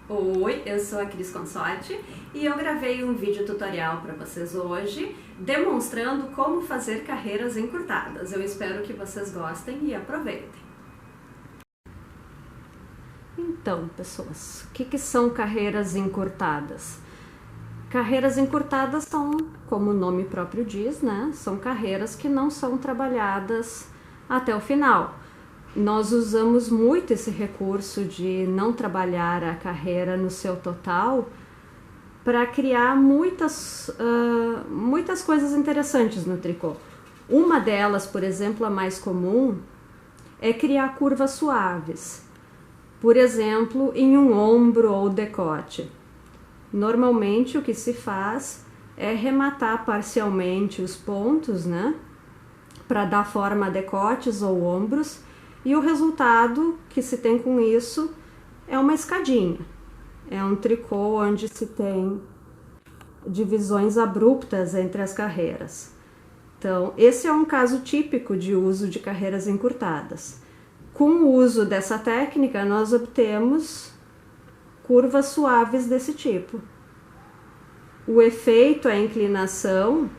Oi, eu sou a Cris Consorte e eu gravei um vídeo tutorial para vocês hoje demonstrando como fazer carreiras encurtadas. Eu espero que vocês gostem e aproveitem. Então, pessoas, o que são carreiras encurtadas? Carreiras encurtadas são, como o nome próprio diz, né? São carreiras que não são trabalhadas até o final. Nós usamos muito esse recurso de não trabalhar a carreira no seu total para criar muitas coisas interessantes no tricô. Uma delas, por exemplo, a mais comum, é criar curvas suaves. Por exemplo, em um ombro ou decote. Normalmente o que se faz é rematar parcialmente os pontos, né? Para dar forma a decotes ou ombros. E o resultado que se tem com isso é uma escadinha. É um tricô onde se tem divisões abruptas entre as carreiras. Então, esse é um caso típico de uso de carreiras encurtadas. Com o uso dessa técnica, nós obtemos curvas suaves desse tipo. O efeito, a inclinação,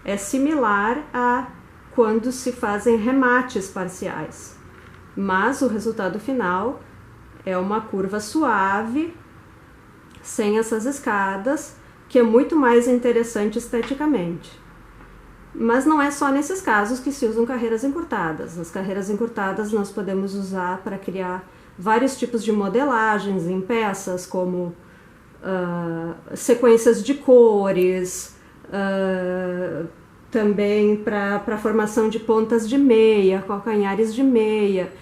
é similar a quando se fazem remates parciais, mas o resultado final é uma curva suave, sem essas escadas, que é muito mais interessante esteticamente. Mas não é só nesses casos que se usam carreiras encurtadas. As carreiras encurtadas nós podemos usar para criar vários tipos de modelagens em peças, como sequências de cores, também para a formação de pontas de meia, calcanhares de meia.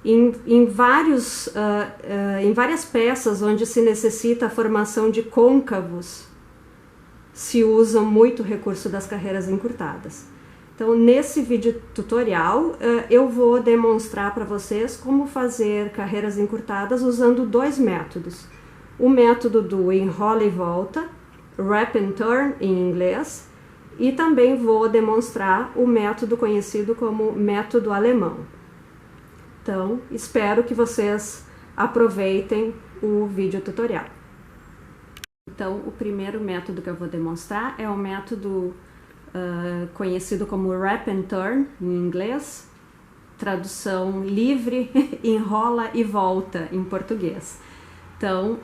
Em várias peças onde se necessita a formação de côncavos, se usa muito o recurso das carreiras encurtadas. Então, nesse vídeo tutorial, eu vou demonstrar para vocês como fazer carreiras encurtadas usando dois métodos. O método do enrola e volta, wrap and turn em inglês, e também vou demonstrar o método conhecido como método alemão. Então, espero que vocês aproveitem o vídeo tutorial. Então, o primeiro método que eu vou demonstrar é o método conhecido como wrap and turn em inglês, tradução livre, enrola e volta em português. Então,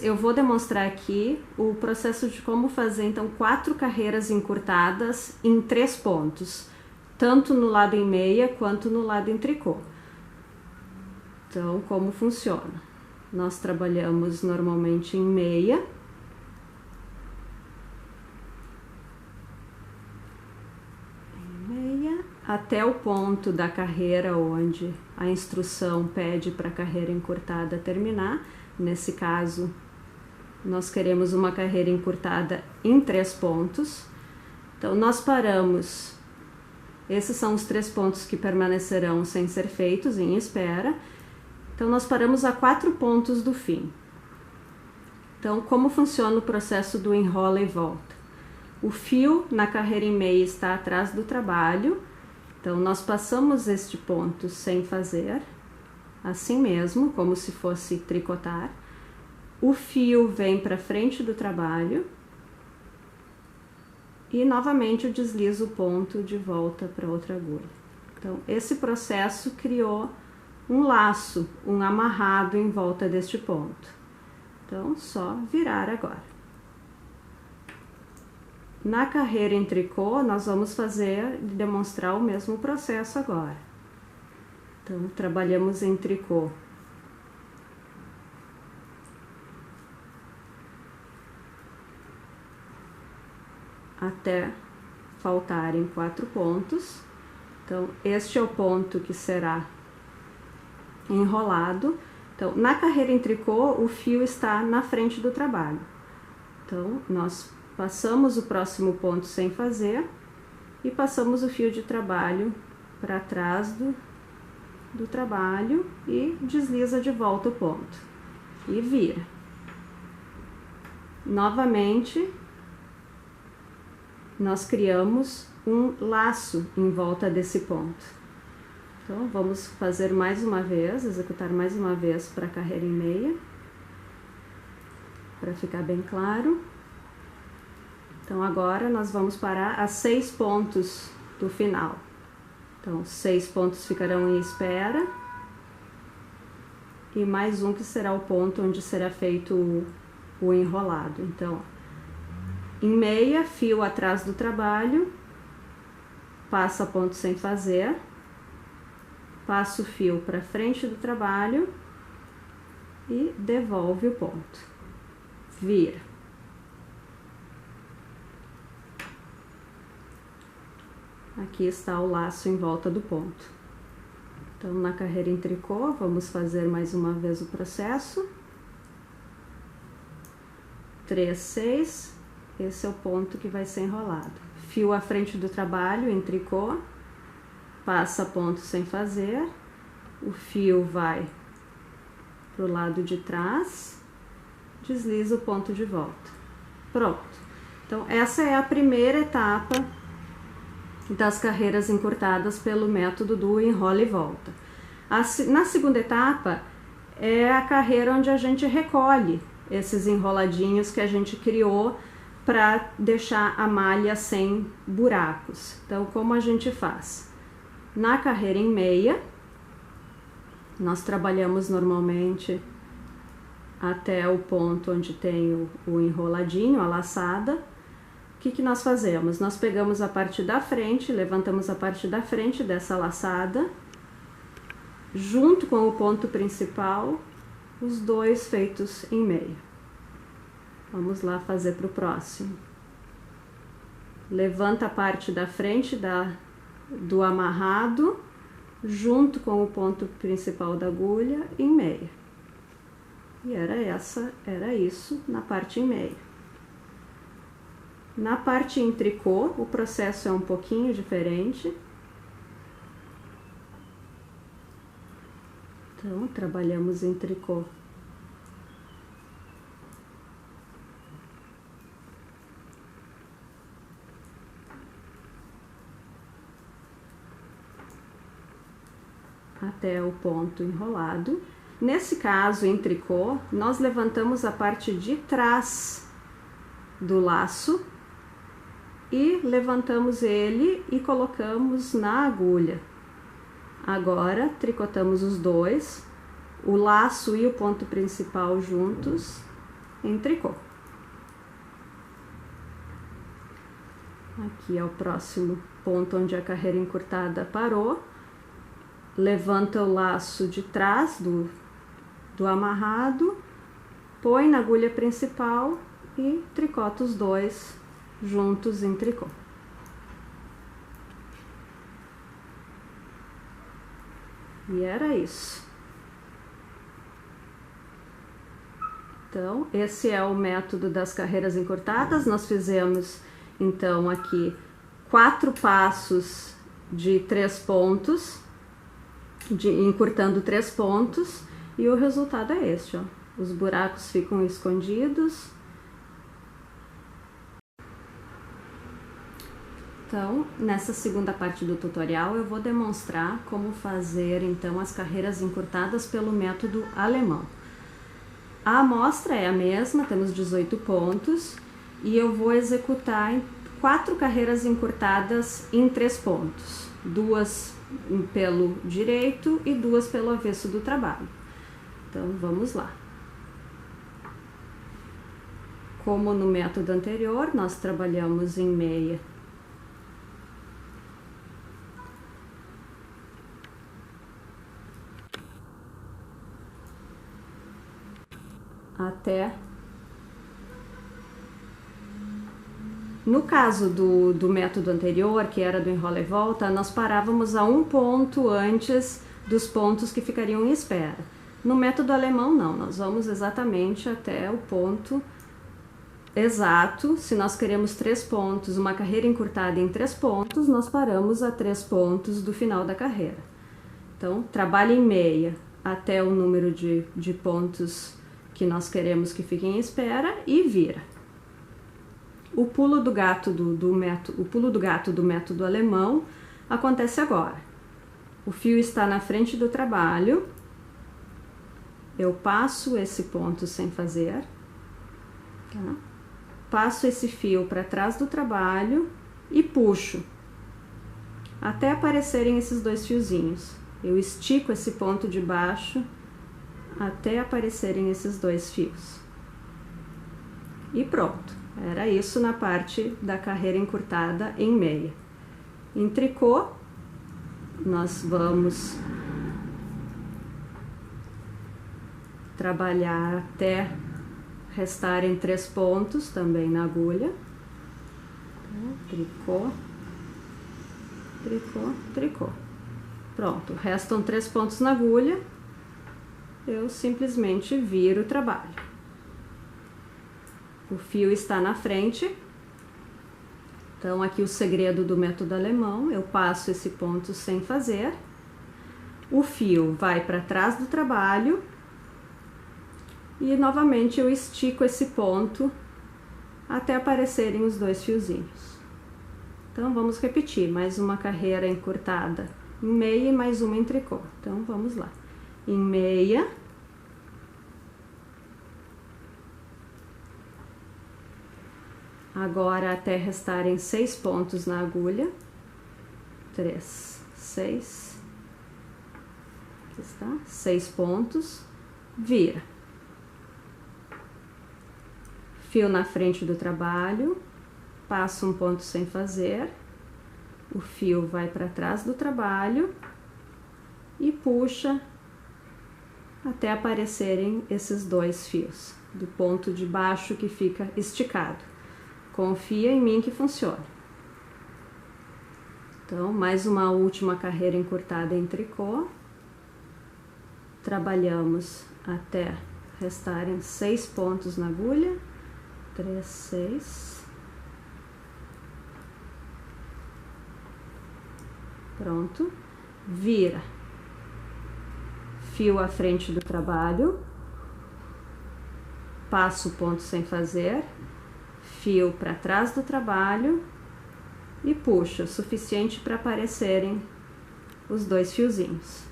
eu vou demonstrar aqui o processo de como fazer então 4 carreiras encurtadas em 3 pontos, tanto no lado em meia quanto no lado em tricô. Então, como funciona? Nós trabalhamos normalmente em meia. Até o ponto da carreira onde a instrução pede para a carreira encurtada terminar. Nesse caso, nós queremos uma carreira encurtada em 3 pontos. Então, nós paramos. Esses são os 3 pontos que permanecerão sem ser feitos em espera. Então, nós paramos a 4 pontos do fim. Então, como funciona o processo do enrola e volta? O fio na carreira em meia está atrás do trabalho. Então, nós passamos este ponto sem fazer, assim mesmo, como se fosse tricotar. O fio vem para frente do trabalho e novamente eu deslizo o ponto de volta para outra agulha. Então, esse processo criou um laço, um amarrado em volta deste ponto. Então, só virar agora. Na carreira em tricô, nós vamos demonstrar o mesmo processo agora. Então, trabalhamos em tricô. Até faltarem 4 pontos. Então, este é o ponto que será enrolado. Então, na carreira em tricô, o fio está na frente do trabalho. Então, nós passamos o próximo ponto sem fazer e passamos o fio de trabalho para trás do trabalho e desliza de volta o ponto e vira. Novamente, nós criamos um laço em volta desse ponto. Então, vamos fazer mais uma vez, executar mais uma vez para a carreira em meia, para ficar bem claro. Então, agora nós vamos parar a 6 pontos do final. Então, 6 pontos ficarão em espera, e mais um que será o ponto onde será feito o enrolado. Então, em meia, fio atrás do trabalho, passa ponto sem fazer, passa o fio para frente do trabalho e devolve o ponto. Vira. Aqui está o laço em volta do ponto. Então, na carreira em tricô, vamos fazer mais uma vez o processo. 3, 6, esse é o ponto que vai ser enrolado. Fio à frente do trabalho em tricô, passa ponto sem fazer, o fio vai para o lado de trás, desliza o ponto de volta. Pronto. Então, essa é a primeira etapa das carreiras encurtadas pelo método do enrola e volta. Na segunda etapa, é a carreira onde a gente recolhe esses enroladinhos que a gente criou para deixar a malha sem buracos. Então, como a gente faz? Na carreira em meia, nós trabalhamos normalmente até o ponto onde tem o enroladinho, a laçada. O que que nós fazemos? Nós pegamos a parte da frente, levantamos a parte da frente dessa laçada, junto com o ponto principal, os dois feitos em meia. Vamos lá fazer para o próximo. Levanta a parte da frente do amarrado, junto com o ponto principal da agulha, em meia. E era isso na parte em meia. Na parte em tricô, o processo é um pouquinho diferente. Então, trabalhamos em tricô. Até o ponto enrolado. Nesse caso, em tricô, nós levantamos a parte de trás do laço e levantamos ele e colocamos na agulha. Agora, tricotamos os dois, o laço e o ponto principal juntos em tricô. Aqui é o próximo ponto onde a carreira encurtada parou. Levanta o laço de trás do amarrado, põe na agulha principal e tricota os dois juntos em tricô. E era isso. Então, esse é o método das carreiras encurtadas. Nós fizemos, então, aqui 4 passos de 3 pontos, encurtando 3 pontos, e o resultado é este, ó. Os buracos ficam escondidos. Então, nessa segunda parte do tutorial, eu vou demonstrar como fazer, então, as carreiras encurtadas pelo método alemão. A amostra é a mesma, temos 18 pontos, e eu vou executar 4 carreiras encurtadas em 3 pontos. 2 pelo direito e 2 pelo avesso do trabalho. Então, vamos lá. Como no método anterior, nós trabalhamos em meia até... No caso do método anterior, que era do enrola e volta, nós parávamos a um ponto antes dos pontos que ficariam em espera. No método alemão, não, nós vamos exatamente até o ponto exato. Se nós queremos 3 pontos, uma carreira encurtada em 3 pontos, nós paramos a 3 pontos do final da carreira. Então, trabalha em meia até o número de pontos que nós queremos que fiquem em espera e vira. O pulo do gato do método alemão acontece agora. O fio está na frente do trabalho, eu passo esse ponto sem fazer, tá? Passo esse fio para trás do trabalho e puxo até aparecerem esses dois fiozinhos. Eu estico esse ponto de baixo até aparecerem esses dois fios. E pronto, era isso na parte da carreira encurtada em meia. Em tricô, nós vamos trabalhar até restarem 3 pontos também na agulha. Tricô, tricô, tricô. Pronto, restam 3 pontos na agulha, eu simplesmente viro o trabalho. O fio está na frente, então aqui o segredo do método alemão, eu passo esse ponto sem fazer, o fio vai para trás do trabalho e novamente eu estico esse ponto até aparecerem os dois fiozinhos. Então vamos repetir, mais uma carreira encurtada em meia e mais uma em tricô. Então vamos lá. Em meia, agora até restarem 6 pontos na agulha, 3, 6, aqui está, 6 pontos, vira. Fio na frente do trabalho, passo um ponto sem fazer, o fio vai para trás do trabalho e puxa até aparecerem esses dois fios, do ponto de baixo que fica esticado. Confia em mim que funciona. Então, mais uma última carreira encurtada em tricô. Trabalhamos até restarem 6 pontos na agulha. 3, 6. Pronto. Vira. Fio à frente do trabalho. Passo o ponto sem fazer. Fio para trás do trabalho e puxa o suficiente para aparecerem os dois fiozinhos.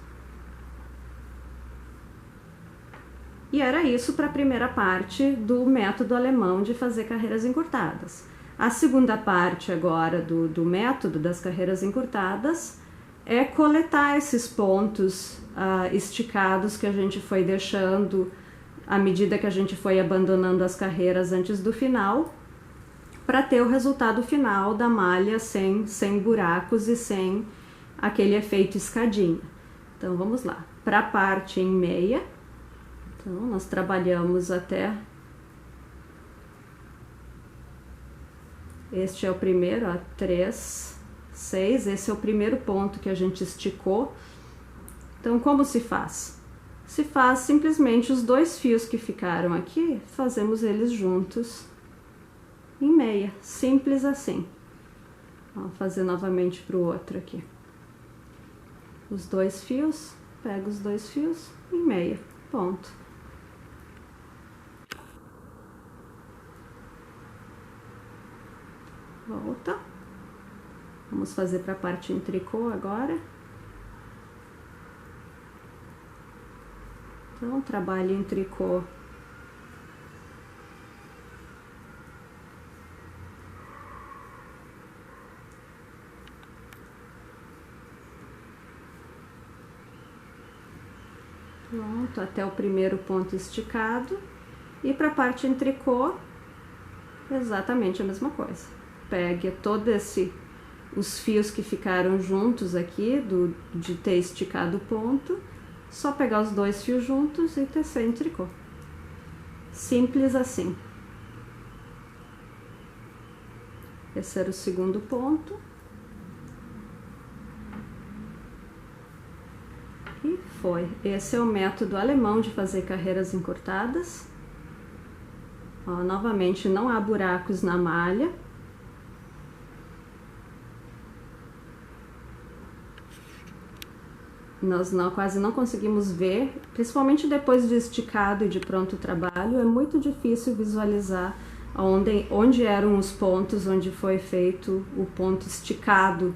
E era isso para a primeira parte do método alemão de fazer carreiras encurtadas. A segunda parte agora do método das carreiras encurtadas é coletar esses pontos esticados que a gente foi deixando à medida que a gente foi abandonando as carreiras antes do final, para ter o resultado final da malha sem buracos e sem aquele efeito escadinha. Então vamos lá, para a parte em meia, então nós trabalhamos até, este é o primeiro, ó, 3, 6, esse é o primeiro ponto que a gente esticou. Então como se faz? Se faz simplesmente os dois fios que ficaram aqui, fazemos eles juntos em meia, simples assim. Vou fazer novamente para o outro aqui. Os dois fios, pego os dois fios em meia, ponto. Volta. Vamos fazer para a parte em tricô agora. Então, trabalho em tricô. Pronto, até o primeiro ponto esticado. E para a parte em tricô, exatamente a mesma coisa. Pegue os fios que ficaram juntos aqui, de ter esticado o ponto, só pegar os dois fios juntos e tecer em tricô. Simples assim. Esse era o segundo ponto. E foi. Esse é o método alemão de fazer carreiras encurtadas. Ó, novamente, não há buracos na malha. Nós quase não conseguimos ver, principalmente depois de esticado e de pronto o trabalho, é muito difícil visualizar onde eram os pontos onde foi feito o ponto esticado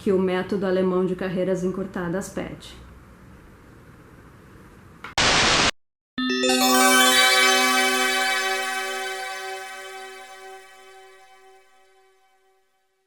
que o método alemão de carreiras encurtadas pede.